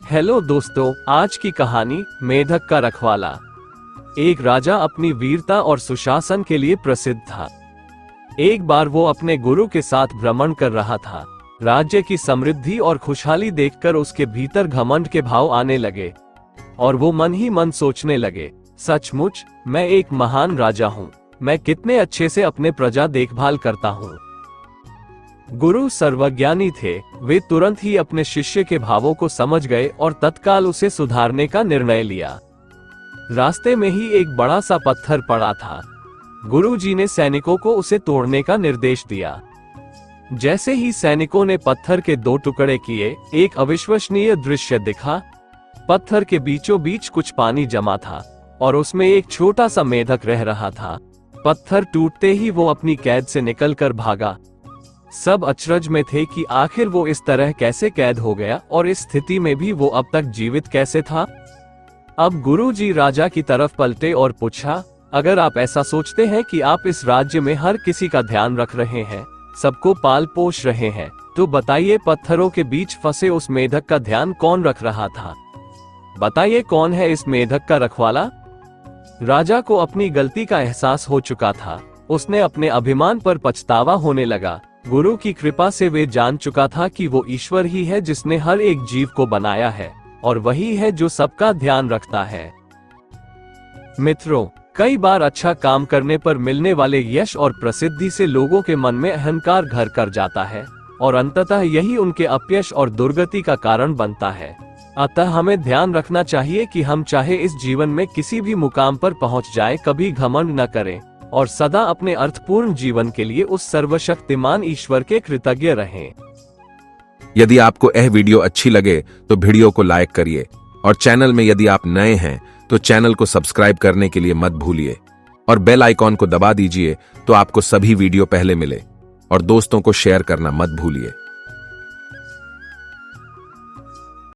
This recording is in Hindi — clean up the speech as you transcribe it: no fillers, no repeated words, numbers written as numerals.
हेलो दोस्तों, आज की कहानी मेढक का रखवाला। एक राजा अपनी वीरता और सुशासन के लिए प्रसिद्ध था। एक बार वो अपने गुरु के साथ भ्रमण कर रहा था। राज्य की समृद्धि और खुशहाली देखकर उसके भीतर घमंड के भाव आने लगे और वो मन ही मन सोचने लगे, सचमुच मैं एक महान राजा हूँ। मैं कितने अच्छे से अपने प्रजा देखभाल करता हूँ। गुरु सर्वज्ञानी थे। वे तुरंत ही अपने शिष्य के भावों को समझ गए और तत्काल उसे सुधारने का निर्णय लिया। रास्ते में ही एक बड़ा सा पत्थर पड़ा था। गुरुजी ने सैनिकों को उसे तोड़ने का निर्देश दिया। जैसे ही सैनिकों ने पत्थर के 2 टुकड़े किए, एक अविश्वसनीय दृश्य दिखा। पत्थर के बीचों बीच कुछ पानी जमा था और उसमें एक छोटा सा मेढक रह रहा था। पत्थर टूटते ही वो अपनी कैद से निकलकर भागा। सब अचरज में थे कि आखिर वो इस तरह कैसे कैद हो गया और इस स्थिति में भी वो अब तक जीवित कैसे था। अब गुरुजी राजा की तरफ पलटे और पूछा, अगर आप ऐसा सोचते हैं कि आप इस राज्य में हर किसी का ध्यान रख रहे हैं, सबको पाल पोष रहे हैं, तो बताइए पत्थरों के बीच फंसे उस मेढक का ध्यान कौन रख रहा था? बताइए कौन है इस मेढक का रखवाला? राजा को अपनी गलती का एहसास हो चुका था। उसने अपने अभिमान पर पछतावा होने लगा। गुरु की कृपा से वे जान चुका था कि वो ईश्वर ही है जिसने हर एक जीव को बनाया है और वही है जो सबका ध्यान रखता है। मित्रों, कई बार अच्छा काम करने पर मिलने वाले यश और प्रसिद्धि से लोगों के मन में अहंकार घर कर जाता है और अंततः यही उनके अपयश और दुर्गति का कारण बनता है। अतः हमें ध्यान रखना चाहिए कि हम चाहे इस जीवन में किसी भी मुकाम पर पहुंच जाए, कभी घमंड न करें और सदा अपने अर्थपूर्ण जीवन के लिए उस सर्वशक्तिमान ईश्वर के कृतज्ञ रहें। यदि आपको यह वीडियो अच्छी लगे तो वीडियो को लाइक करिए और चैनल में यदि आप नए हैं तो चैनल को सब्सक्राइब करने के लिए मत भूलिए और बेल आइकॉन को दबा दीजिए तो आपको सभी वीडियो पहले मिले और दोस्तों को शेयर करना मत भूलिए।